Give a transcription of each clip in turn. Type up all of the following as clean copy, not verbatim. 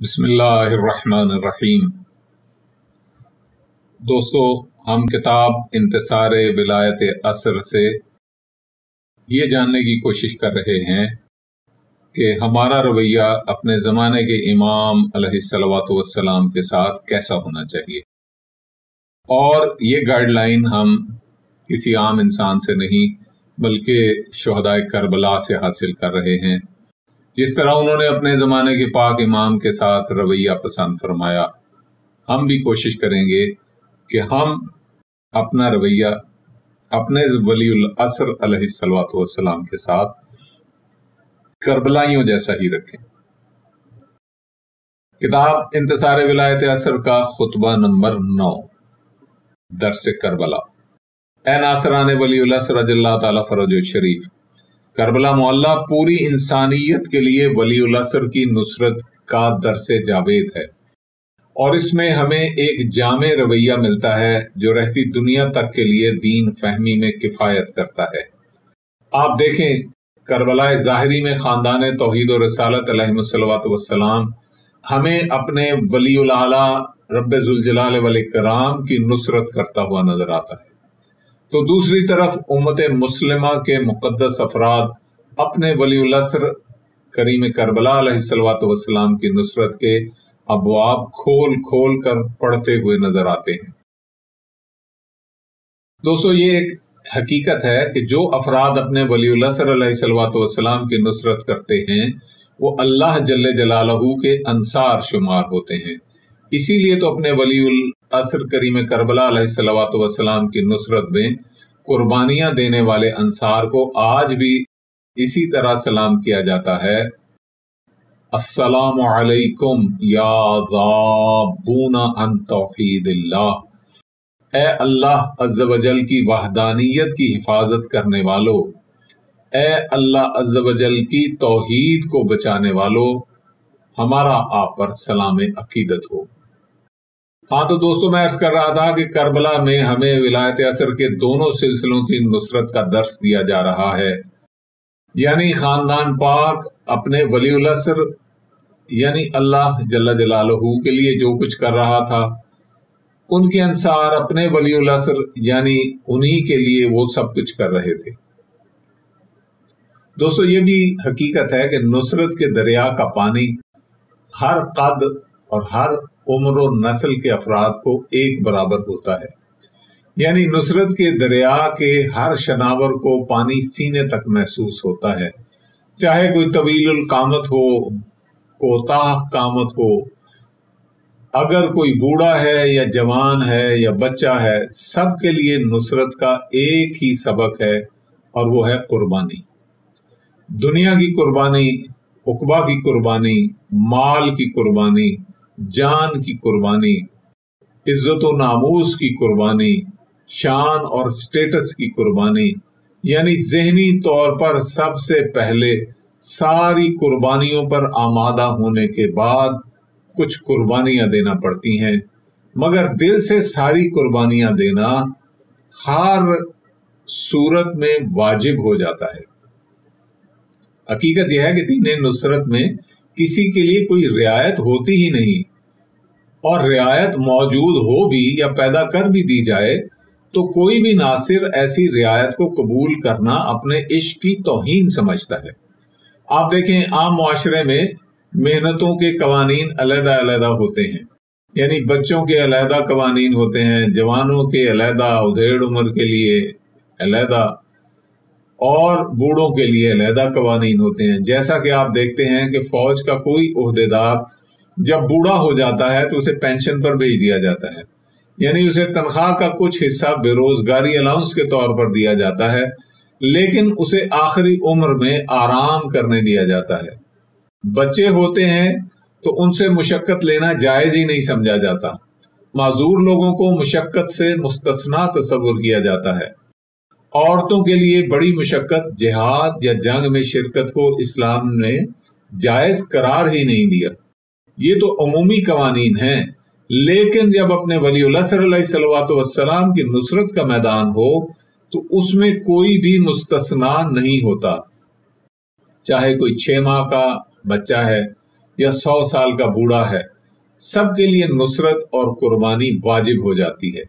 بسم اللہ الرحمن الرحیم۔ دوستو، ہم کتاب انتصار ولایت عصر سے یہ جاننے کی کوشش کر رہے ہیں کہ ہمارا رویہ اپنے زمانے کے امام علیہ الصلوۃ والسلام کے ساتھ کیسا ہونا چاہیے، اور یہ گائیڈ لائن ہم کسی عام انسان سے نہیں بلکہ شہدائے کربلا سے حاصل کر رہے ہیں۔ جس طرح انہوں نے اپنے زمانے کے پاک امام کے ساتھ رویہ پسند فرمایا، ہم بھی کوشش کریں گے کہ ہم اپنا رویہ اپنے ولی العصر علیہ الصلوۃ والسلام کے ساتھ کربلائیوں جیسا ہی رکھیں۔ کتاب انتصار ولایت عصر کا خطبہ نمبر 9، درس کربلا۔ اے ناصران ولی العصر رضی اللہ تعالیٰ فرج شریف، کربلا معلّہ پوری انسانیت کے لیے ولی العصر کی نصرت کا درس جاوید ہے، اور اس میں ہمیں ایک جامع رویہ ملتا ہے جو رہتی دنیا تک کے لیے دین فہمی میں کفایت کرتا ہے۔ آپ دیکھیں، کربلا ظاہری میں خاندان توحید و رسالت علیہ الصلوۃ والسلام ہمیں اپنے ولی الاعلیٰ رب ذوالجلال والاکرام کی نصرت کرتا ہوا نظر آتا ہے، تو دوسری طرف امت مسلمہ کے مقدس افراد اپنے ولی العصر کریم کربلا علیہ الصلوۃ والسلام کی نصرت کے ابواب کھول کھول کر پڑھتے ہوئے نظر آتے ہیں۔ دوستو، یہ ایک حقیقت ہے کہ جو افراد اپنے ولی العصر علیہ الصلوۃ والسلام کی نصرت کرتے ہیں وہ اللہ جل جلالہ کے انصار شمار ہوتے ہیں۔ اسی لیے تو اپنے ولی العصر کریم کربلا علیہ الصلوۃ والسلام کی نصرت میں قربانیاں دینے والے انصار کو آج بھی اسی طرح سلام کیا جاتا ہے: السلام علیکم یا ذابون عن توحید اللہ۔ اے اللہ عز و جل کی وحدانیت کی حفاظت کرنے والو، اے اللہ عز و جل کی توحید کو بچانے والو، ہمارا آپ پر سلام عقیدت ہو۔ ہاں تو دوستو، میں عرض کر رہا تھا کہ کربلا میں ہمیں ولایت عصر کے دونوں سلسلوں کی نصرت کا درس دیا جا رہا ہے، یعنی خاندان پاک اپنے ولی العصر یعنی اللہ جل جلالہ کے لیے جو کچھ کر رہا تھا، ان کے انصار اپنے ولی العصر یعنی انہی کے لیے وہ سب کچھ کر رہے تھے۔ دوستو، یہ بھی حقیقت ہے کہ نصرت کے دریا کا پانی ہر قد اور ہر عمر و نسل کے افراد کو ایک برابر ہوتا ہے، یعنی نصرت کے دریا کے ہر شناور کو پانی سینے تک محسوس ہوتا ہے، چاہے کوئی طویل القامت ہو، کوتاہ قامت ہو، اگر کوئی بوڑھا ہے یا جوان ہے یا بچہ ہے، سب کے لیے نصرت کا ایک ہی سبق ہے، اور وہ ہے قربانی۔ دنیا کی قربانی، عقبہ کی قربانی، مال کی قربانی، جان کی قربانی، عزت و ناموس کی قربانی، شان اور سٹیٹس کی قربانی، یعنی ذہنی طور پر سب سے پہلے ساری قربانیوں پر آمادہ ہونے کے بعد کچھ قربانیاں دینا پڑتی ہیں، مگر دل سے ساری قربانیاں دینا ہر صورت میں واجب ہو جاتا ہے۔ حقیقت یہ ہے کہ دین نصرت میں کسی کے لیے کوئی رعایت ہوتی ہی نہیں، اور رعایت موجود ہو بھی یا پیدا کر بھی دی جائے تو کوئی بھی ناصر ایسی رعایت کو قبول کرنا اپنے عشق کی توہین سمجھتا ہے۔ آپ دیکھیں، عام معاشرے میں محنتوں کے قوانین علیحدہ علیحدہ ہوتے ہیں، یعنی بچوں کے علیحدہ قوانین ہوتے ہیں، جوانوں کے علیحدہ، ادھیڑ عمر کے لیے علیحدہ، اور بوڑھوں کے لیے علیحدہ قوانین ہوتے ہیں۔ جیسا کہ آپ دیکھتے ہیں کہ فوج کا کوئی عہدیدار جب بوڑھا ہو جاتا ہے تو اسے پینشن پر بھیج دیا جاتا ہے، یعنی اسے تنخواہ کا کچھ حصہ بے روزگاری الاؤنس کے طور پر دیا جاتا ہے، لیکن اسے آخری عمر میں آرام کرنے دیا جاتا ہے۔ بچے ہوتے ہیں تو ان سے مشقت لینا جائز ہی نہیں سمجھا جاتا، معذور لوگوں کو مشقت سے مستثنیٰ تصور کیا جاتا ہے۔ عورتوں کے لیے بڑی مشقت، جہاد یا جنگ میں شرکت کو اسلام نے جائز قرار ہی نہیں دیا۔ یہ تو عمومی قوانین ہیں، لیکن جب اپنے ولی العصر علیہ الصلوۃ والسلام کی نصرت کا میدان ہو تو اس میں کوئی بھی مستثنیٰ نہیں ہوتا، چاہے کوئی 6 ماہ کا بچہ ہے یا 100 سال کا بوڑھا ہے، سب کے لیے نصرت اور قربانی واجب ہو جاتی ہے۔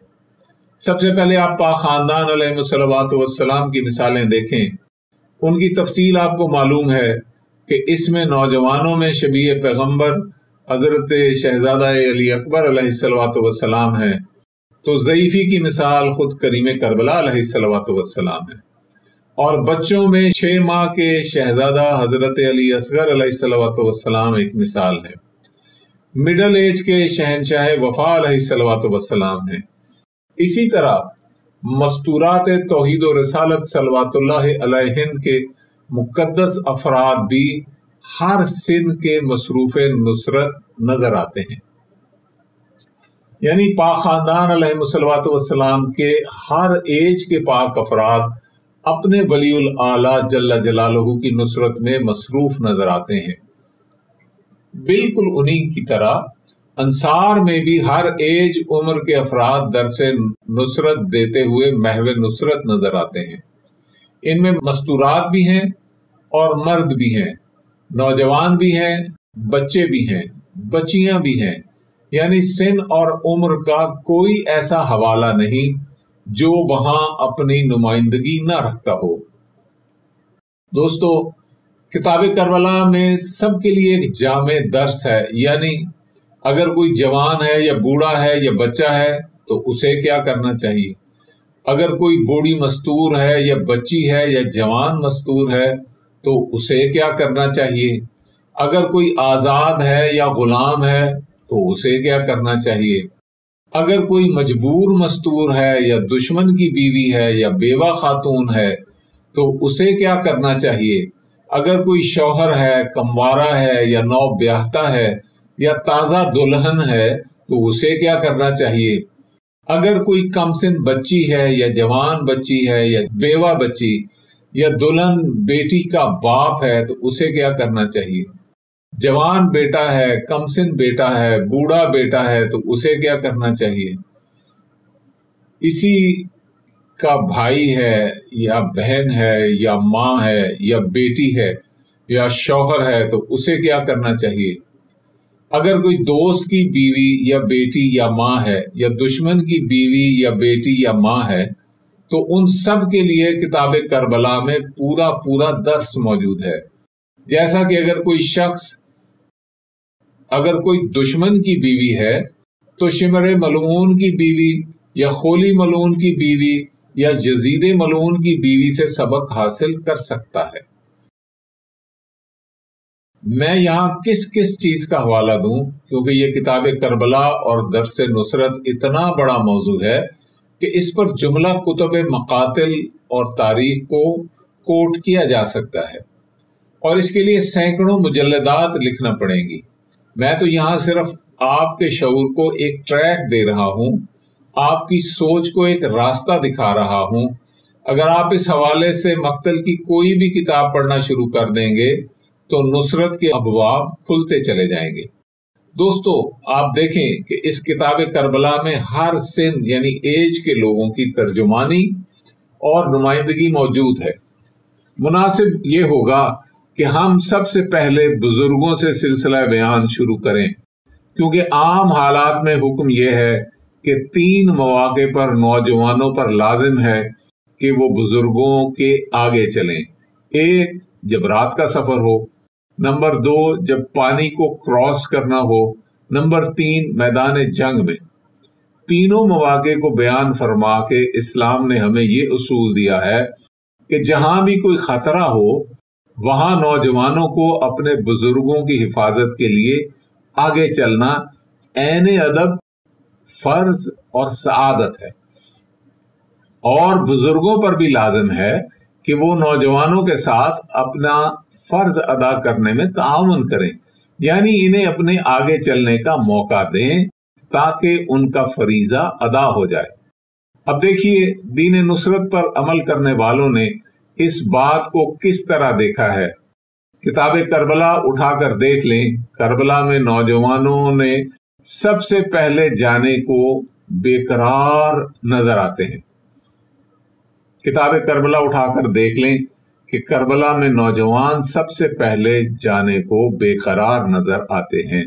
سب سے پہلے آپ پاک خاندان علیہ الصلوۃ والسلام کی مثالیں دیکھیں، ان کی تفصیل آپ کو معلوم ہے کہ اس میں نوجوانوں میں شبیہ پیغمبر حضرت شہزادہ علی اکبر علیہ الصلوۃ والسلام ہیں، تو ضعیفی کی مثال خود کریم کربلا علیہ الصلوۃ والسلام ہے، اور بچوں میں 6 ماہ کے شہزادہ حضرت علی اصغر علیہ الصلوۃ والسلام ایک مثال ہے، مڈل ایج کے شہنشاہ وفا علیہ الصلوۃ والسلام ہیں۔ اسی طرح مستورات توحید و رسالت صلوات اللہ علیہن کے مقدس افراد بھی ہر سن کے مصروف نصرت نظر آتے ہیں، یعنی پاک خاندان علیہ الصلوۃ والسلام کے ہر ایج کے پاک افراد اپنے ولی الاعلیٰ جل جلالہ کی نصرت میں مصروف نظر آتے ہیں۔ بالکل انہی کی طرح انصار میں بھی ہر ایج عمر کے افراد درس نصرت دیتے ہوئے محو نصرت نظر آتے ہیں۔ ان میں مستورات بھی ہیں اور مرد بھی ہیں، نوجوان بھی ہیں، بچے بھی ہیں، بچیاں بھی ہیں، یعنی سن اور عمر کا کوئی ایسا حوالہ نہیں جو وہاں اپنی نمائندگی نہ رکھتا ہو۔ دوستو، کتاب کربلا میں سب کے لیے ایک جامع درس ہے، یعنی اگر کوئی جوان ہے یا بوڑھا ہے یا بچہ ہے تو اسے کیا کرنا چاہیے، اگر کوئی بوڑھی مستور ہے یا بچی ہے یا جوان مستور ہے تو اسے کیا کرنا چاہیے، اگر کوئی آزاد ہے یا غلام ہے تو اسے کیا کرنا چاہیے، اگر کوئی مجبور مستور ہے یا دشمن کی بیوی ہے یا بیوہ خاتون ہے تو اسے کیا کرنا چاہیے، اگر کوئی شوہر ہے، کموارہ ہے یا نو بیاہتا ہے یا تازہ دلہن ہے تو اسے کیا کرنا چاہیے، اگر کوئی کم سن بچی ہے یا جوان بچی ہے یا بیوہ بچی یا دلہن بیٹی کا باپ ہے تو اسے کیا کرنا چاہیے، جوان بیٹا ہے، کم سن بیٹا ہے، بوڑھا بیٹا ہے تو اسے کیا کرنا چاہیے، اسی کا بھائی ہے یا بہن ہے یا ماں ہے یا بیٹی ہے یا شوہر ہے تو اسے کیا کرنا چاہیے، اگر کوئی دوست کی بیوی یا بیٹی یا ماں ہے یا دشمن کی بیوی یا بیٹی یا ماں ہے تو ان سب کے لیے کتاب کربلا میں پورا درس موجود ہے۔ جیسا کہ اگر کوئی دشمن کی بیوی ہے تو شمر ملعون کی بیوی یا خولی ملعون کی بیوی یا یزید ملعون کی بیوی سے سبق حاصل کر سکتا ہے۔ میں یہاں کس چیز کا حوالہ دوں، کیونکہ یہ کتاب کربلا اور درس نصرت اتنا بڑا موضوع ہے کہ اس پر جملہ کتب مقاتل اور تاریخ کو کوٹ کیا جا سکتا ہے، اور اس کے لیے سینکڑوں مجلدات لکھنا پڑیں گی۔ میں تو یہاں صرف آپ کے شعور کو ایک ٹریک دے رہا ہوں، آپ کی سوچ کو ایک راستہ دکھا رہا ہوں۔ اگر آپ اس حوالے سے مقتل کی کوئی بھی کتاب پڑھنا شروع کر دیں گے تو نصرت کے ابواب کھلتے چلے جائیں گے۔ دوستو، آپ دیکھیں کہ اس کتاب کربلا میں ہر سن یعنی ایج کے لوگوں کی ترجمانی اور نمائندگی موجود ہے۔ مناسب یہ ہوگا کہ ہم سب سے پہلے بزرگوں سے سلسلہ بیان شروع کریں، کیونکہ عام حالات میں حکم یہ ہے کہ 3 مواقع پر نوجوانوں پر لازم ہے کہ وہ بزرگوں کے آگے چلیں۔ 1، جب رات کا سفر ہو، نمبر 2، جب پانی کو کراس کرنا ہو، نمبر 3، میدان جنگ میں۔ تینوں مواقع کو بیان فرما کے اسلام نے ہمیں یہ اصول دیا ہے کہ جہاں بھی کوئی خطرہ ہو وہاں نوجوانوں کو اپنے بزرگوں کی حفاظت کے لیے آگے چلنا عین ادب، فرض اور سعادت ہے، اور بزرگوں پر بھی لازم ہے کہ وہ نوجوانوں کے ساتھ اپنا فرض ادا کرنے میں تعاون کریں، یعنی انہیں اپنے آگے چلنے کا موقع دیں تاکہ ان کا فریضہ ادا ہو جائے۔ اب دیکھیے دین نصرت پر عمل کرنے والوں نے اس بات کو کس طرح دیکھا ہے۔ کتاب کربلا اٹھا کر دیکھ لیں، کربلا میں نوجوانوں نے سب سے پہلے جانے کو بے قرار نظر آتے ہیں۔ کتاب کربلا اٹھا کر دیکھ لیں کہ کربلا میں نوجوان سب سے پہلے جانے کو بے قرار نظر آتے ہیں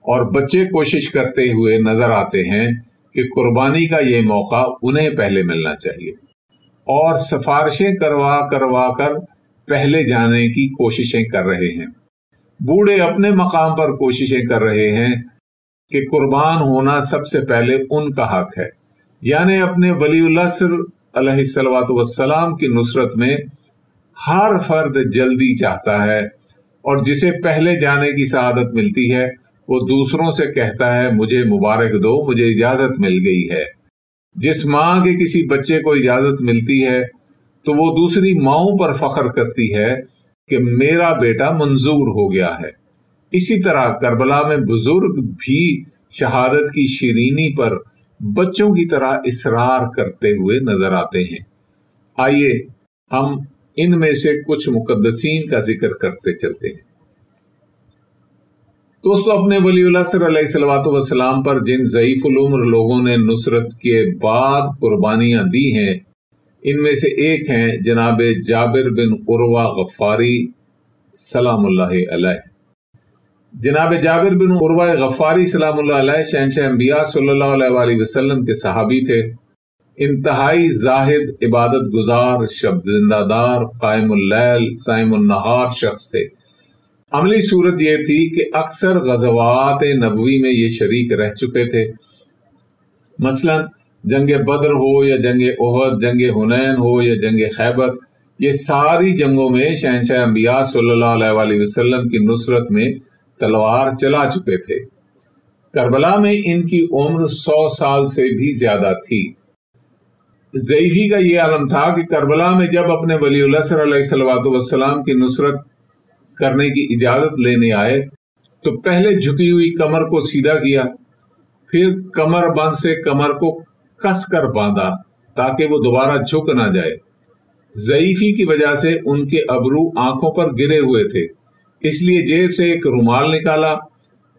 اور بچے کوشش کرتے ہوئے نظر آتے ہیں کہ قربانی کا یہ موقع انہیں پہلے ملنا چاہیے، اور سفارشیں کروا کر پہلے جانے کی کوششیں کر رہے ہیں۔ بوڑھے اپنے مقام پر کوششیں کر رہے ہیں کہ قربان ہونا سب سے پہلے ان کا حق ہے، یعنی اپنے ولی العصر علیہ الصلوۃ والسلام کی نصرت میں ہر فرد جلدی چاہتا ہے، اور جسے پہلے جانے کی سعادت ملتی ہے وہ دوسروں سے کہتا ہے مجھے مبارک دو، مجھے اجازت مل گئی ہے۔ جس ماں کے کسی بچے کو اجازت ملتی ہے تو وہ دوسری ماؤں پر فخر کرتی ہے کہ میرا بیٹا منظور ہو گیا ہے۔ اسی طرح کربلا میں بزرگ بھی شہادت کی شیرینی پر بچوں کی طرح اصرار کرتے ہوئے نظر آتے ہیں۔ آئیے ہم ان میں سے کچھ مقدسین کا ذکر کرتے چلتے ہیں۔ دوستو، اپنے ولی العصر علیہ الصلوۃ والسلام پر جن ضعیف العمر لوگوں نے نصرت کے بعد قربانیاں دی ہیں، ان میں سے ایک ہیں جناب جابر بن عروہ غفاری سلام اللہ علیہ۔ جناب جابر بن عروہ غفاری سلام اللہ علیہ شہنشاہ انبیاء صلی اللہ علیہ وآلہ وسلم کے صحابی تھے۔ انتہائی زاہد، عبادت گزار، شب زندہ دار، قائم اللیل، صائم النہار شخص تھے۔ عملی صورت یہ تھی کہ اکثر غزوات نبوی میں یہ شریک رہ چکے تھے، مثلا جنگ بدر ہو یا جنگ احد، جنگ حنین ہو یا جنگ خیبر، یہ ساری جنگوں میں شہنشاہ انبیاء صلی اللہ علیہ وآلہ وسلم کی نصرت میں تلوار چلا چکے تھے۔ کربلا میں ان کی عمر 100 سال سے بھی زیادہ تھی۔ ضعیفی کا یہ عالم تھا کہ کربلا میں جب اپنے ولی العصر علیہ الصلوۃ والسلام کی نصرت کرنے کی اجازت لینے آئے تو پہلے جھکی ہوئی کمر کو سیدھا کیا، پھر کمر بند سے کمر کو کس کر باندھا تاکہ وہ دوبارہ جھک نہ جائے۔ ضعیفی کی وجہ سے ان کے ابرو آنکھوں پر گرے ہوئے تھے، اس لیے جیب سے ایک رومال نکالا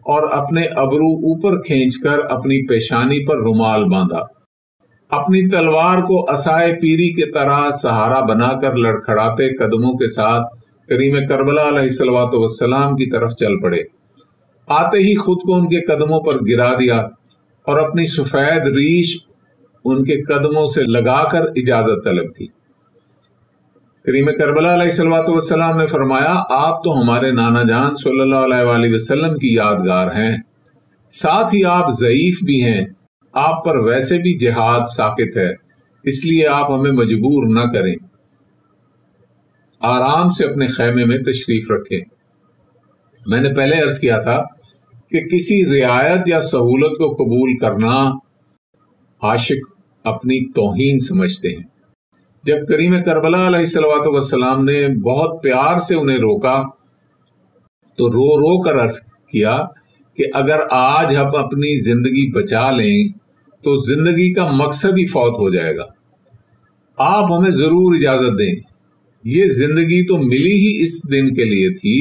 اور اپنے ابرو اوپر کھینچ کر اپنی پیشانی پر رومال باندھا۔ اپنی تلوار کو عصائے پیری کی طرح سہارا بنا کر لڑکھڑاتے قدموں کے ساتھ کریم کربلا علیہ الصلوۃ والسلام کی طرف چل پڑے۔ آتے ہی خود کو ان کے قدموں پر گرا دیا اور اپنی سفید ریش ان کے قدموں سے لگا کر اجازت طلب کی۔ کریم کربلا علیہ الصلوۃ والسلام نے فرمایا، آپ تو ہمارے نانا جان صلی اللہ علیہ وآلہ وسلم کی یادگار ہیں، ساتھ ہی آپ ضعیف بھی ہیں، آپ پر ویسے بھی جہاد ساقط ہے، اس لیے آپ ہمیں مجبور نہ کریں، آرام سے اپنے خیمے میں تشریف رکھیں۔ میں نے پہلے عرض کیا تھا کہ کسی رعایت یا سہولت کو قبول کرنا عاشق اپنی توہین سمجھتے ہیں۔ جب کریم کربلا علیہ الصلوۃ والسلام نے بہت پیار سے انہیں روکا تو رو رو کر عرض کیا کہ اگر آج ہم اپنی زندگی بچا لیں تو زندگی کا مقصد ہی فوت ہو جائے گا، آپ ہمیں ضرور اجازت دیں، یہ زندگی تو ملی ہی اس دن کے لیے تھی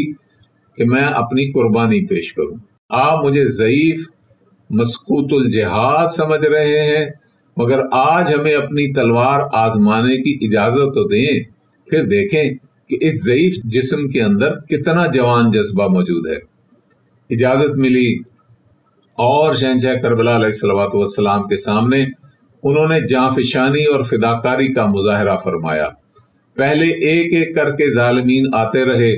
کہ میں اپنی قربانی پیش کروں، آپ مجھے ضعیف مسقوط الجہاد سمجھ رہے ہیں، مگر آج ہمیں اپنی تلوار آزمانے کی اجازت تو دیں، پھر دیکھیں کہ اس ضعیف جسم کے اندر کتنا جوان جذبہ موجود ہے۔ اجازت ملی اور شہنشاہ کربلا علیہ الصلوۃ والسلام کے سامنے انہوں نے جانفشانی اور فداکاری کا مظاہرہ فرمایا۔ پہلے ایک ایک کر کے ظالمین آتے رہے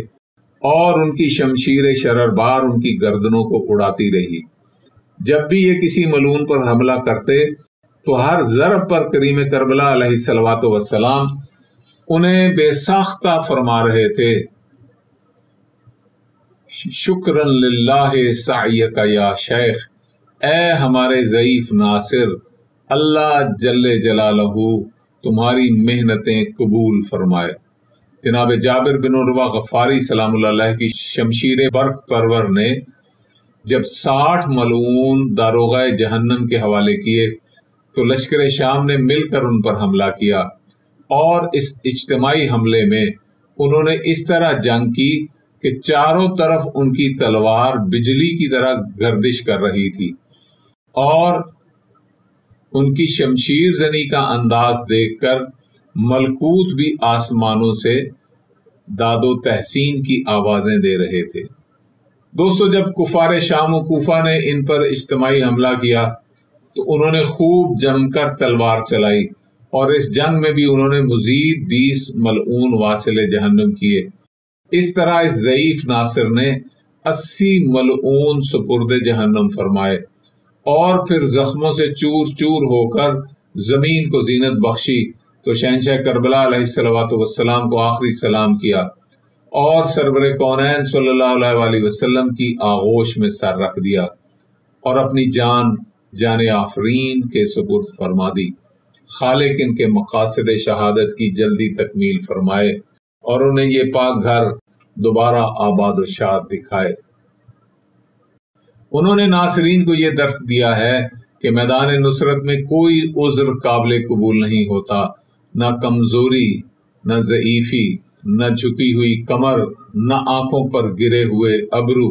اور ان کی شمشیر شرربار ان کی گردنوں کو اڑاتی رہی۔ جب بھی یہ کسی ملعون پر حملہ کرتے تو ہر ضرب پر کریم کربلا علیہ الصلوۃ والسلام انہیں بے ساختہ فرما رہے تھے، شکرن للہ سعیک یا شیخ، اے ہمارے ضعیف ناصر، اللہ جل جلالہ تمہاری محنتیں قبول فرمائے۔ جناب جابر بن عروہ غفاری سلام اللہ علیہ کی شمشیر برق پرور نے جب 60 ملعون داروغہ جہنم کے حوالے کیے تو لشکر شام نے مل کر ان پر حملہ کیا، اور اس اجتماعی حملے میں انہوں نے اس طرح جنگ کی کہ چاروں طرف ان کی تلوار بجلی کی طرح گردش کر رہی تھی، اور ان کی شمشیر زنی کا انداز دیکھ کر ملکوت بھی آسمانوں سے داد و تحسین کی آوازیں دے رہے تھے۔ دوستو، جب کفار شام و کوفہ نے ان پر اجتماعی حملہ کیا تو انہوں نے خوب جم کر تلوار چلائی، اور اس جنگ میں بھی انہوں نے مزید 20 ملعون واصل جہنم کیے۔ اس طرح اس ضعیف ناصر نے 80 ملعون سپرد جہنم فرمائے، اور پھر زخموں سے چور چور ہو کر زمین کو زینت بخشی تو شہنشاہ کربلا علیہ السلام کو آخری سلام کیا اور سرور کونین صلی اللہ علیہ وآلہ وسلم کی آغوش میں سر رکھ دیا اور اپنی جان آفرین کے سپرد فرما دی۔ خالق ان کے مقاصد شہادت کی جلدی تکمیل فرمائے اور انہیں یہ پاک گھر دوبارہ آباد و شاد دکھائے۔ انہوں نے ناصرین کو یہ درس دیا ہے کہ میدان نصرت میں کوئی عذر قابل قبول نہیں ہوتا، نہ کمزوری، نہ ضعیفی، نہ جھکی ہوئی کمر، نہ آنکھوں پر گرے ہوئے ابرو۔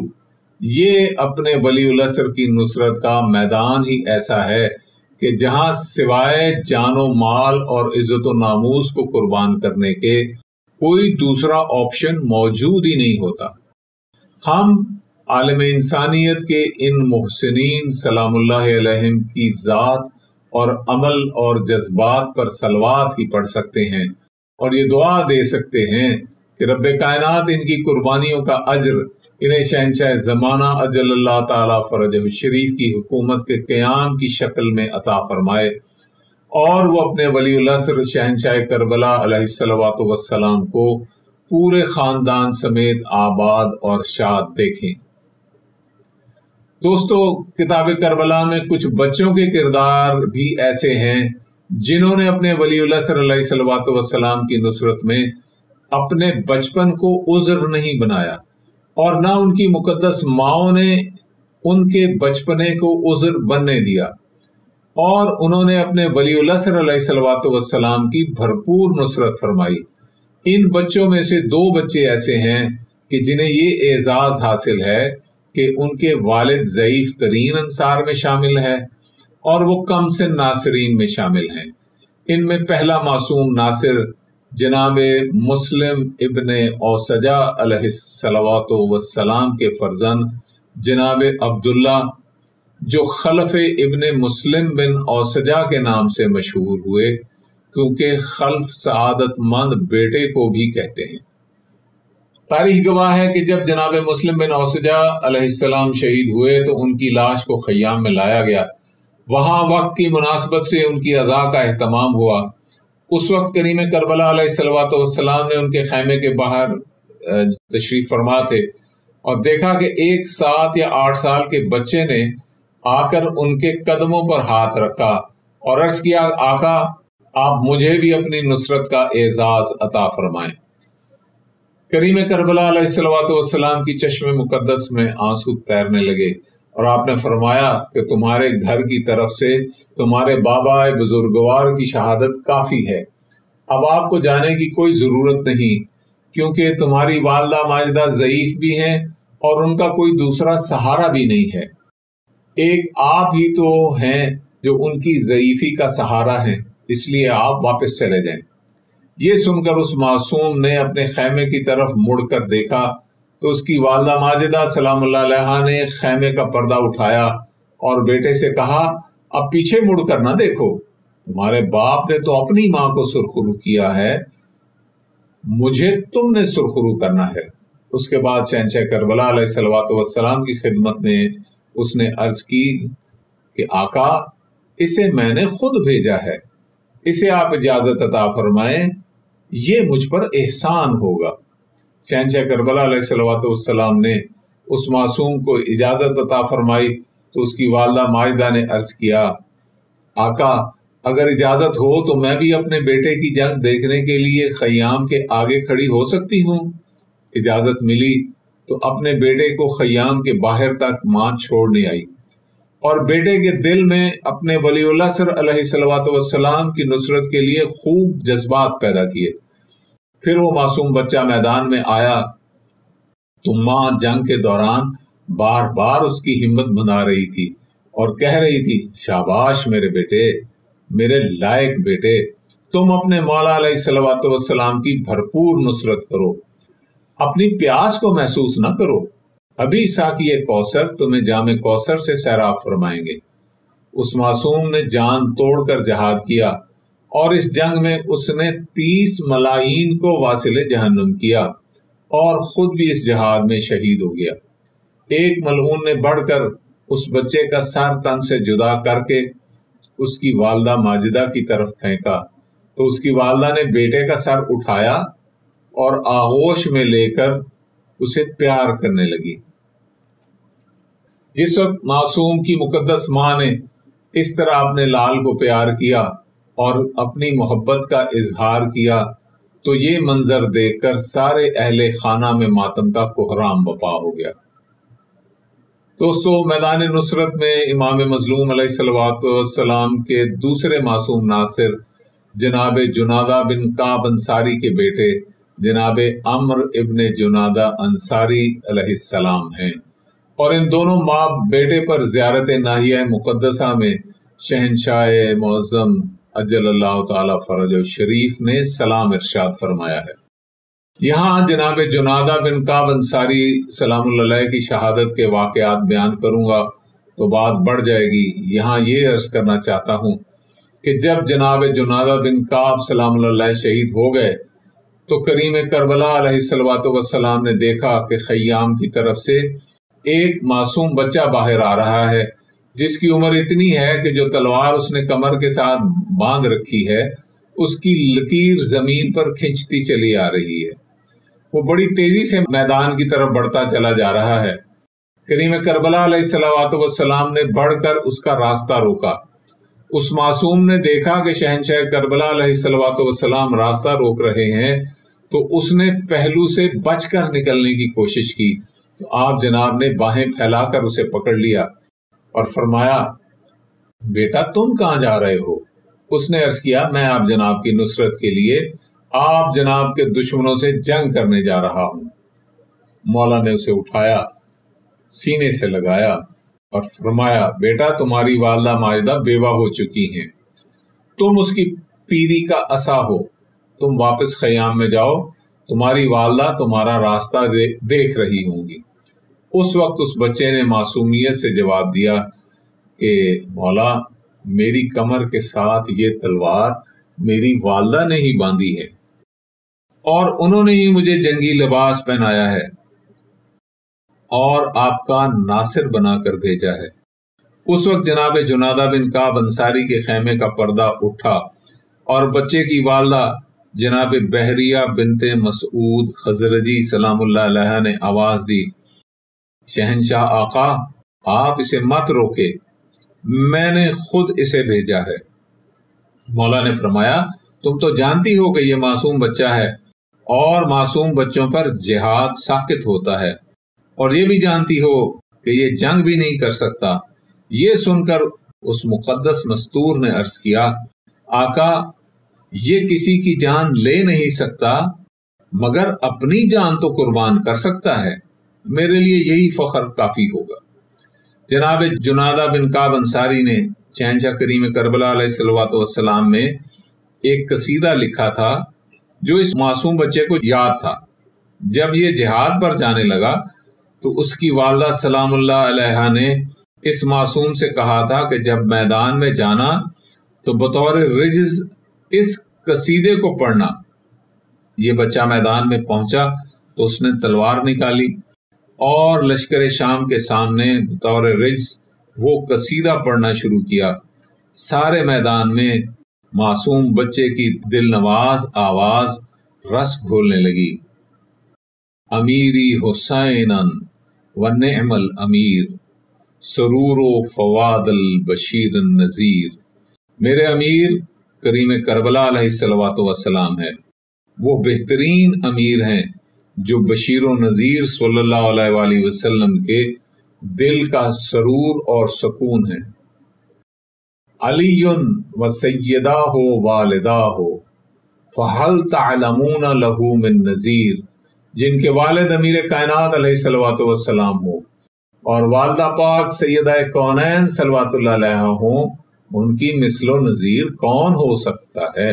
یہ اپنے ولی العصر کی نصرت کا میدان ہی ایسا ہے کہ جہاں سوائے جان و مال اور عزت و ناموس کو قربان کرنے کے کوئی دوسرا آپشن موجود ہی نہیں ہوتا۔ ہم عالم انسانیت کے ان محسنین سلام اللہ علیہم کی ذات اور عمل اور جذبات پر صلوات ہی پڑھ سکتے ہیں اور یہ دعا دے سکتے ہیں کہ رب کائنات ان کی قربانیوں کا اجر انہیں شہنشاہ زمانہ اجل اللہ تعالیٰ فرجہ الشریف کی حکومت کے قیام کی شکل میں عطا فرمائے، اور وہ اپنے ولی العصر شہنشاہ کربلا علیہ السلام کو پورے خاندان سمیت آباد اور شاد دیکھیں۔ دوستو، کتاب کربلا میں کچھ بچوں کے کردار بھی ایسے ہیں جنہوں نے اپنے ولی العصر علیہ السلام کی نصرت میں اپنے بچپن کو عذر نہیں بنایا، اور نہ ان کی مقدس ماؤں نے ان کے بچپنے کو عذر بننے دیا، اور انہوں نے اپنے ولی العصر علیہ السلام کی بھرپور نصرت فرمائی۔ ان بچوں میں سے 2 بچے ایسے ہیں کہ جنہیں یہ اعزاز حاصل ہے کہ ان کے والد ضعیف ترین انصار میں شامل ہے اور وہ کم سن ناصرین میں شامل ہیں۔ ان میں پہلا معصوم ناصر جناب مسلم ابن اوسجہ علیہ السلام کے فرزند جناب عبداللہ، جو خلف ابن مسلم بن اوسجہ کے نام سے مشہور ہوئے، کیونکہ خلف سعادت مند بیٹے کو بھی کہتے ہیں۔ تاریخ گواہ ہے کہ جب جناب مسلم بن اوسجہ علیہ السلام شہید ہوئے تو ان کی لاش کو خیام میں لایا گیا۔ وہاں وقت کی مناسبت سے ان کی عزا کا اہتمام ہوا۔ اس وقت کریم کربلا علیہ السلام نے ان کے خیمے کے باہر تشریف فرما تھے اور دیکھا کہ ایک 7 یا 8 سال کے بچے نے آ کر ان کے قدموں پر ہاتھ رکھا اور عرض کیا، آقا آپ مجھے بھی اپنی نصرت کا اعزاز عطا فرمائیں۔ کریم کربلا علیہ السلام کی چشم مقدس میں آنسو تیرنے لگے اور آپ نے فرمایا کہ تمہارے گھر کی طرف سے تمہارے بابا بزرگوار کی شہادت کافی ہے، اب آپ کو جانے کی کوئی ضرورت نہیں، کیونکہ تمہاری والدہ ماجدہ ضعیف بھی ہیں اور ان کا کوئی دوسرا سہارا بھی نہیں ہے، ایک آپ ہی تو ہیں جو ان کی ضعیفی کا سہارا ہیں، اس لیے آپ واپس چلے جائیں۔ یہ سن کر اس معصوم نے اپنے خیمے کی طرف مڑ کر دیکھا تو اس کی والدہ ماجدہ سلام اللہ علیہا نے خیمے کا پردہ اٹھایا اور بیٹے سے کہا، اب پیچھے مڑ کر نہ دیکھو، تمہارے باپ نے تو اپنی ماں کو سرخرو کیا ہے، مجھے تم نے سرخرو کرنا ہے۔ اس کے بعد شہنشاہ کربلا علیہ السلام کی خدمت میں اس نے عرض کی کہ آقا اسے میں نے خود بھیجا ہے، اسے آپ اجازت عطا فرمائیں، یہ مجھ پر احسان ہوگا۔ شہنشاہ کربلا علیہ السلام نے اس معصوم کو اجازت عطا فرمائی تو اس کی والدہ ماجدہ نے عرض کیا، آقا اگر اجازت ہو تو میں بھی اپنے بیٹے کی جنگ دیکھنے کے لیے خیام کے آگے کھڑی ہو سکتی ہوں۔ اجازت ملی تو اپنے بیٹے کو خیام کے باہر تک ماں چھوڑنے آئی اور بیٹے کے دل میں اپنے ولی العصر علیہ السلام کی نصرت کے لیے خوب جذبات پیدا کیے۔ پھر وہ معصوم بچہ میدان میں آیا تو ماں جنگ کے دوران بار بار اس کی ہمت بندھا رہی تھی اور کہہ رہی تھی، شاباش میرے بیٹے، میرے لائق بیٹے، تم اپنے مولا علیہ السلام کی بھرپور نصرت کرو۔ اپنی پیاس کو محسوس نہ کرو، ابھی ساقی کوثر تمہیں جام کوثر سے سیراب فرمائیں گے۔ اس معصوم نے جان توڑ کر جہاد کیا اور اس جنگ میں اس نے 30 ملاعین کو واصل جہنم کیا اور خود بھی اس جہاد میں شہید ہو گیا۔ ایک ملعون نے بڑھ کر اس بچے کا سر تن سے جدا کر کے اس کی والدہ ماجدہ کی طرف پھینکا تو اس کی والدہ نے بیٹے کا سر اٹھایا اور آغوش میں لے کر اسے پیار کرنے لگی۔ جس وقت معصوم کی مقدس ماں نے اس طرح اپنے لال کو پیار کیا اور اپنی محبت کا اظہار کیا تو یہ منظر دیکھ کر سارے اہل خانہ میں ماتم کا کوہرام برپا ہو گیا۔ دوستو، میدان نصرت میں امام مظلوم علیہ الصلوۃ والسلام کے دوسرے معصوم ناصر جناب جنادہ بن کعب انصاری کے بیٹے جناب عمرو ابن جنادہ انصاری علیہ السلام ہیں، اور ان دونوں ماں بیٹے پر زیارت ناحیہ مقدسہ میں شہنشاہ معظم عجل اللہ تعالی فرج شریف نے سلام ارشاد فرمایا ہے۔ یہاں جناب جنادہ بن کعب انصاری سلام اللہ علیہ کی شہادت کے واقعات بیان کروں گا تو بات بڑھ جائے گی۔ یہاں یہ عرض کرنا چاہتا ہوں کہ جب جناب جنادہ بن کعب سلام اللہ علیہ شہید ہو گئے تو کریم کربلا علیہ الصلوۃ والسلام نے دیکھا کہ خیام کی طرف سے ایک معصوم بچہ باہر آ رہا ہے جس کی عمر اتنی ہے کہ جو تلوار اس نے کمر کے ساتھ باندھ رکھی ہے اس کی لکیر زمین پر کھنچتی چلی آ رہی ہے۔ وہ بڑی تیزی سے میدان کی طرف بڑھتا چلا جا رہا ہے۔ کریم کربلا علیہ الصلوۃ والسلام نے بڑھ کر اس کا راستہ روکا۔ اس معصوم نے دیکھا کہ شہنشاہ کربلا علیہ الصلوۃ والسلام راستہ روک رہے ہیں تو اس نے پہلو سے بچ کر نکلنے کی کوشش کی تو آپ جناب نے باہیں پھیلا کر اسے پکڑ لیا اور فرمایا، بیٹا تم کہاں جا رہے ہو؟ اس نے عرض کیا، میں آپ جناب کی نصرت کے لیے آپ جناب کے دشمنوں سے جنگ کرنے جا رہا ہوں۔ مولا نے اسے اٹھایا، سینے سے لگایا اور فرمایا، بیٹا تمہاری والدہ ماجدہ بیوہ ہو چکی ہیں، تم اس کی پیری کا عصا ہو، تم واپس خیام میں جاؤ، تمہاری والدہ تمہارا راستہ دیکھ رہی ہوں گی۔ اس وقت اس بچے نے معصومیت سے جواب دیا کہ مولا، میری کمر کے ساتھ یہ تلوار میری والدہ نے ہی باندھی ہے اور انہوں نے ہی مجھے جنگی لباس پہنایا ہے اور آپ کا ناصر بنا کر بھیجا ہے۔ اس وقت جناب جنادہ بن کعب انصاری کے خیمے کا پردہ اٹھا اور بچے کی والدہ جناب بحریہ بنت مسعود خزرجی سلام اللہ علیہ نے آواز دی، شہنشاہ آقا، آپ اسے مت روکے، میں نے خود اسے بھیجا ہے۔ مولا نے فرمایا، تم تو جانتی ہو کہ یہ معصوم بچہ ہے اور معصوم بچوں پر جہاد ساقط ہوتا ہے، اور یہ بھی جانتی ہو کہ یہ جنگ بھی نہیں کر سکتا۔ یہ سن کر اس مقدس مستور نے عرض کیا، آقا، یہ کسی کی جان لے نہیں سکتا مگر اپنی جان تو قربان کر سکتا ہے، میرے لیے یہی فخر کافی ہوگا۔ جناب جنادہ بن کعب انصاری نے شہنشاہ کریم کربلا علیہ الصلوۃ والسلام میں ایک قصیدہ لکھا تھا جو اس معصوم بچے کو یاد تھا۔ جب یہ جہاد پر جانے لگا تو اس کی والدہ سلام اللہ علیہ نے اس معصوم سے کہا تھا کہ جب میدان میں جانا تو بطور رجز اس قصیدے کو پڑھنا۔ یہ بچہ میدان میں پہنچا تو اس نے تلوار نکالی اور لشکر شام کے سامنے بطور رجز وہ قصیدہ پڑھنا شروع کیا۔ سارے میدان میں معصوم بچے کی دل نواز آواز رس گھولنے لگی، امیری حسیناً و نعم الامیر، سرور و فواد البشیر النذیر۔ میرے امیر کریم کربلا علیہ الصلوۃ والسلام ہے، وہ بہترین امیر ہیں جو بشیر و نذیر صلی اللہ علیہ وآلہ وسلم کے دل کا سرور اور سکون ہے۔ علی و سیداہ والداہ فہل تعلمون لہ من نذیر، جن کے والد امیر کائنات علیہ الصلوۃ والسلام ہو اور والدہ پاک سیدہ کونین صلوات اللہ علیہ ہوں، ان کی مثل و نظیر کون ہو سکتا ہے؟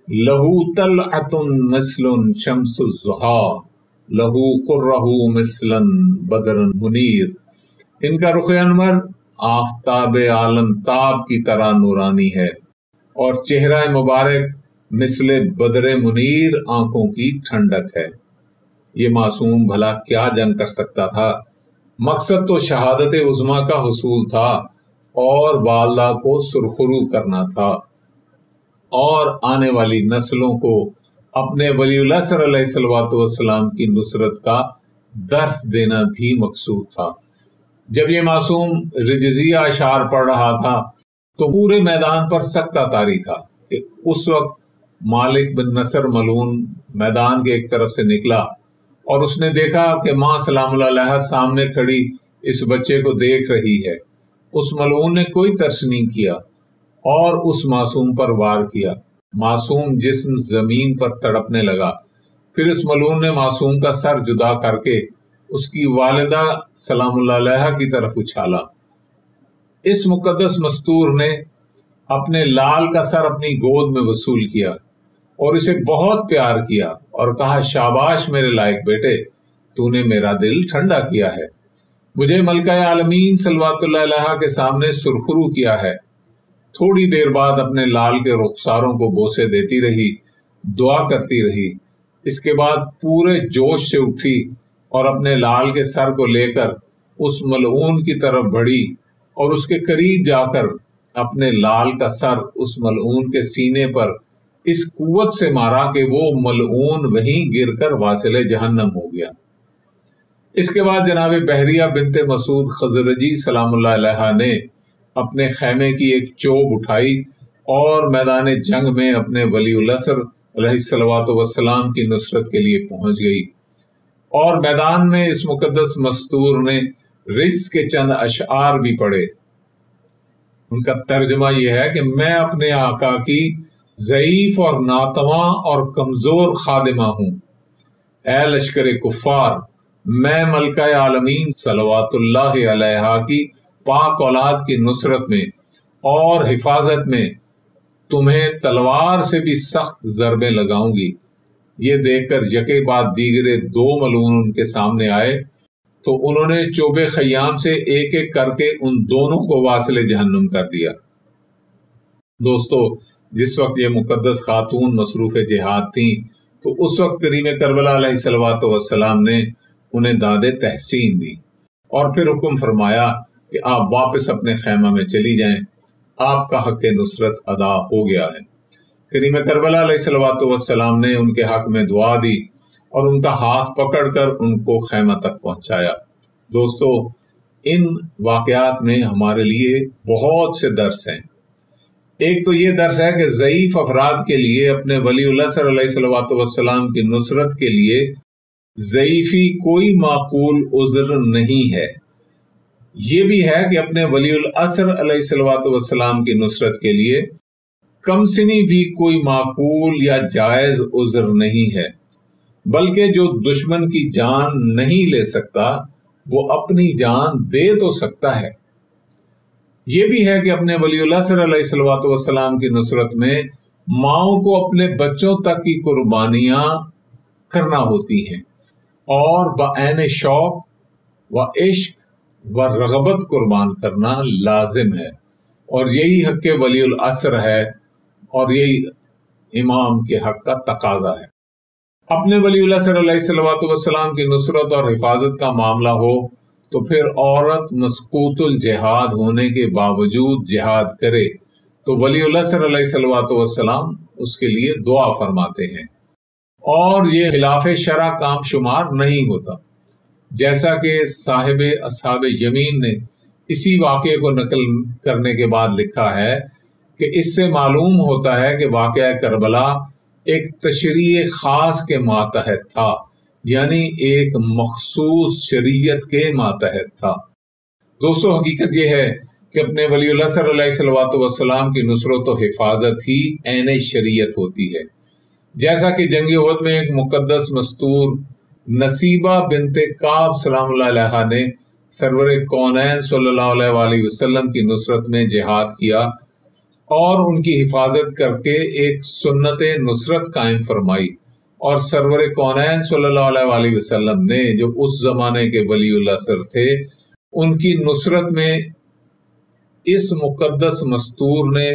لہو طلعۃ مثل شمس الضحی لہو قرہ مثلا بدر منیر، ان کا رخ انور آفتاب عالم تاب کی طرح نورانی ہے اور چہرہ مبارک مثل بدر منیر آنکھوں کی ٹھنڈک ہے۔ یہ معصوم بھلا کیا جن کر سکتا تھا؟ مقصد تو شہادت عظمیٰ کا حصول تھا اور والدہ کو سرخرو کرنا تھا اور آنے والی نسلوں کو اپنے ولی العصر علیہ السلام کی نصرت کا درس دینا بھی مقصود تھا۔ جب یہ معصوم رجزیہ اشعار پڑھ رہا تھا تو پورے میدان پر سکتہ طاری تھا کہ اس وقت مالک بن نصر ملعون میدان کے ایک طرف سے نکلا اور اس نے دیکھا کہ ماں سلام اللہ علیہا سامنے کھڑی اس بچے کو دیکھ رہی ہے۔ اس ملعون نے کوئی ترس نہیں کیا اور اس معصوم پر وار کیا۔ معصوم جسم زمین پر تڑپنے لگا۔ پھر اس ملعون نے معصوم کا سر جدا کر کے اس کی والدہ سلام اللہ علیہا کی طرف اچھالا۔ اس مقدس مستور نے اپنے لال کا سر اپنی گود میں وصول کیا اور اسے بہت پیار کیا اور کہا، شاباش میرے لائق بیٹے، تو نے میرا دل ٹھنڈا کیا ہے، مجھے ملکہ عالمین صلوات اللہ علیہا کے سامنے سرخرو کیا ہے۔ تھوڑی دیر بعد اپنے لال کے رخساروں کو بوسے دیتی رہی، دعا کرتی رہی۔ اس کے بعد پورے جوش سے اٹھی اور اپنے لال کے سر کو لے کر اس ملعون کی طرف بڑھی اور اس کے قریب جا کر اپنے لال کا سر اس ملعون کے سینے پر اس قوت سے مارا کہ وہ ملعون وہیں گر کر واصل جہنم ہو گیا۔ اس کے بعد جناب بحریہ بنت مسعود خزرجی سلام اللہ علیہا نے اپنے خیمے کی ایک چوب اٹھائی اور میدان جنگ میں اپنے ولی العصر علیہ السلام کی نصرت کے لیے پہنچ گئی، اور میدان میں اس مقدس مستور نے رجز کے چند اشعار بھی پڑھے۔ ان کا ترجمہ یہ ہے کہ میں اپنے آقا کی ضعیف اور ناتواں اور کمزور خادمہ ہوں۔ اے لشکر کفار، میں ملکہ عالمین صلوات اللہ علیہا کی پاک اولاد کی نصرت میں اور حفاظت میں تمہیں تلوار سے بھی سخت ضربیں لگاؤں گی۔ یہ دیکھ کر یکے بعد دیگرے دو ملعون ان کے سامنے آئے تو انہوں نے چوب خیام سے ایک ایک کر کے ان دونوں کو واصل جہنم کر دیا۔ دوستو، جس وقت یہ مقدس خاتون مصروف جہاد تھیں تو اس وقت کریم کربلا علیہ السلام نے انہیں داد تحسین دی اور پھر حکم فرمایا کہ آپ واپس اپنے خیمہ میں چلی جائیں، آپ کا حق نصرت ادا ہو گیا ہے۔ کریم کربلا علیہ السلام نے ان کے حق میں دعا دی اور ان کا ہاتھ پکڑ کر ان کو خیمہ تک پہنچایا۔ دوستو، ان واقعات میں ہمارے لیے بہت سے درس ہیں۔ ایک تو یہ درس ہے کہ ضعیف افراد کے لیے اپنے ولی العصر علیہ السلام کی نصرت کے لیے ضعیفی کوئی معقول عذر نہیں ہے۔ یہ بھی ہے کہ اپنے ولی العصر علیہ السلام کی نصرت کے لیے کم سنی بھی کوئی معقول یا جائز عذر نہیں ہے، بلکہ جو دشمن کی جان نہیں لے سکتا وہ اپنی جان دے تو سکتا ہے۔ یہ بھی ہے کہ اپنے ولی العصر علیہ السلام کی نصرت میں ماؤں کو اپنے بچوں تک کی قربانیاں کرنا ہوتی ہیں اور بعین شوق و عشق و رغبت قربان کرنا لازم ہے، اور یہی حق ولی العصر ہے اور یہی امام کے حق کا تقاضا ہے۔ اپنے ولی العصر علیہ السلام کی نصرت اور حفاظت کا معاملہ ہو تو پھر عورت مسقوط الجہاد ہونے کے باوجود جہاد کرے تو ولی العصر علیہ السلام اس کے لیے دعا فرماتے ہیں، اور یہ خلاف شرع کام شمار نہیں ہوتا، جیسا کہ صاحب اصحاب یمین نے اسی واقعے کو نقل کرنے کے بعد لکھا ہے کہ اس سے معلوم ہوتا ہے کہ واقعہ کربلا ایک تشریع خاص کے ماتحت تھا، یعنی ایک مخصوص شریعت کے ماتحت تھا۔ دوستو، حقیقت یہ ہے کہ اپنے ولی العصر علیہ السلام کی نصرت و حفاظت ہی عین شریعت ہوتی ہے، جیسا کہ جنگ احد میں ایک مقدس مستور نصیبہ بنت کعب سلام اللہ علیہا نے سرور کونین صلی اللہ علیہ وآلہ وسلم کی نصرت میں جہاد کیا اور ان کی حفاظت کر کے ایک سنت نصرت قائم فرمائی، اور سرور کونین صلی اللہ علیہ وآلہ وسلم نے جو اس زمانے کے ولی اللہ سر تھے، ان کی نصرت میں اس مقدس مستور نے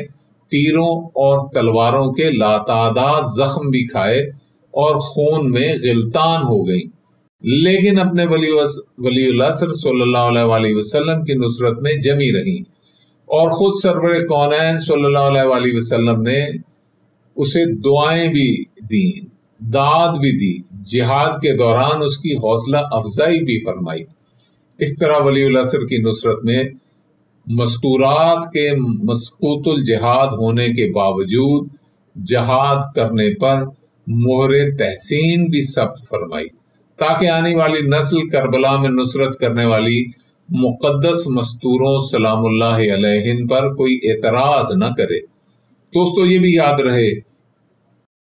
تیروں اور تلواروں کے لاتعداد زخم بھی کھائے اور خون میں غلطان ہو گئی، لیکن اپنے ولی اللہ صلی اللہ علیہ وآلہ وسلم کی نصرت میں جمی رہی، اور خود سرور کونین صلی اللہ علیہ وآلہ وسلم نے اسے دعائیں بھی دیں، داد بھی دی، جہاد کے دوران اس کی حوصلہ افزائی بھی فرمائی۔ اس طرح ولی اللہ سر کی نصرت میں مستورات کے مسقوط الجہاد ہونے کے باوجود جہاد کرنے پر مہر تحسین بھی ثبت فرمائی، تاکہ آنے والی نسل کربلا میں نصرت کرنے والی مقدس مستوروں سلام اللہ علیہم پر کوئی اعتراض نہ کرے۔ دوستو، یہ بھی یاد رہے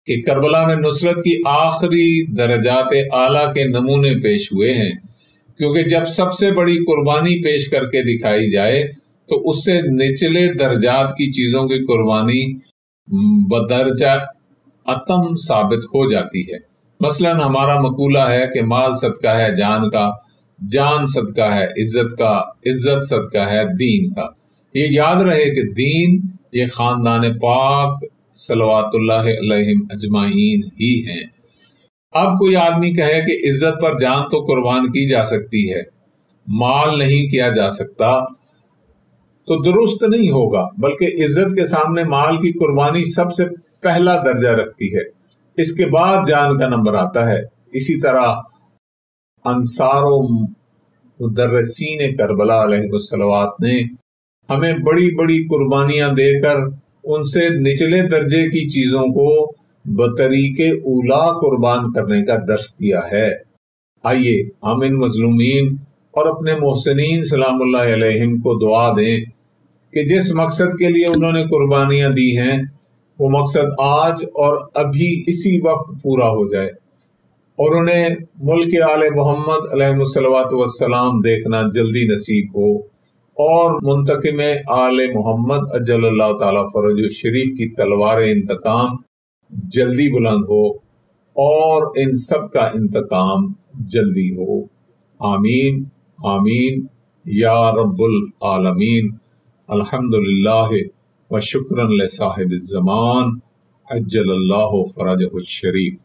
کہ کربلا میں نصرت کی آخری درجات اعلیٰ کے نمونے پیش ہوئے ہیں، کیونکہ جب سب سے بڑی قربانی پیش کر کے دکھائی جائے تو اس سے نچلے درجات کی چیزوں کی قربانی بدرجہ اتم ثابت ہو جاتی ہے۔ مثلا ہمارا مقولہ ہے کہ مال صدقہ ہے جان کا، جان صدقہ ہے عزت کا، عزت صدقہ ہے دین کا۔ یہ یاد رہے کہ دین یہ خاندان پاک صلوات اللہ علیہم اجمعین ہی ہیں۔ اب کوئی آدمی کہے کہ عزت پر جان تو قربان کی جا سکتی ہے، مال نہیں کیا جا سکتا، تو درست نہیں ہوگا، بلکہ عزت کے سامنے مال کی قربانی سب سے پہلا درجہ رکھتی ہے، اس کے بعد جان کا نمبر آتا ہے۔ اسی طرح انصار و مدرسین کربلا علیہ الصلوات نے ہمیں بڑی بڑی قربانیاں دے کر ان سے نچلے درجے کی چیزوں کو بطریق اولا قربان کرنے کا درس دیا ہے۔ آئیے ہم ان مظلومین اور اپنے محسنین سلام اللہ علیہم کو دعا دیں کہ جس مقصد کے لیے انہوں نے قربانیاں دی ہیں وہ مقصد آج اور ابھی اسی وقت پورا ہو جائے، اور انہیں ملک آل محمد علیہ الصلوۃ والسلام دیکھنا جلدی نصیب ہو، اور منتقم آل محمد اجل اللہ تعالی فرج الشریف کی تلوار انتقام جلدی بلند ہو، اور ان سب کا انتقام جلدی ہو۔ آمین آمین یا رب العالمین۔ الحمدللہ و شکرا لصاحب الزمان عجل اللہ فرجہ الشریف۔